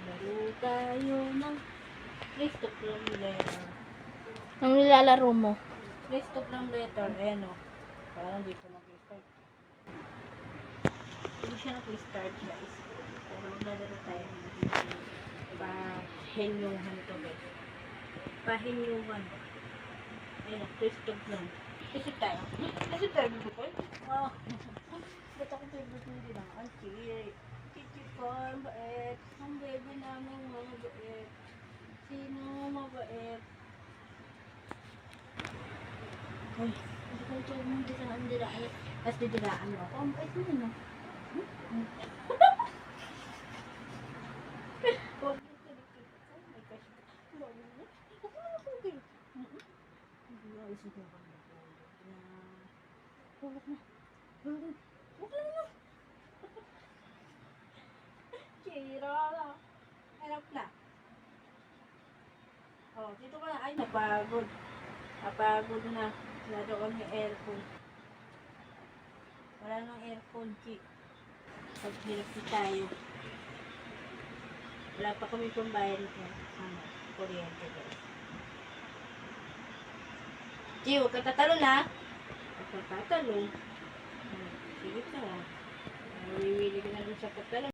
Laro tayo ng list of long letter. Ang nilalaro mo? List of long letter. Ayan o. Parang di siya nag-start. Hindi siya nag-start guys. Pero maglalaro tayo ng pahinyuhan to guys. Pahinyuhan. Ayan o. List of long. Kasi tayo. Kasi tayo bukol. Wow. Ba't ako favorite hindi lang? Auntie. Kitty Farm, bait. Ang baby namin mga bait. Sino mabait? Ay, hindi ko ito yung diraan. Tapos didiraan mo ako. Ang bait mo no? Huwag mo kinikita. Oh my gosh. Huwag mo. Huwag mo na kong kinikita. Hindi na isip mo ba na. Huwag na. Huwag na. Chira na. Harap na. Oh, dito ka na. Ay, napagod. Napagod na. Wala doon yung aircon. Wala nang aircon, Chi. Paghirap na tayo. Wala pa kami pambayad ng kuryente, guys. Chi, huwag ka tatalon, ha? Huwag ka tatalon. Sige ka. Mawiwili ka na rin sa patalon.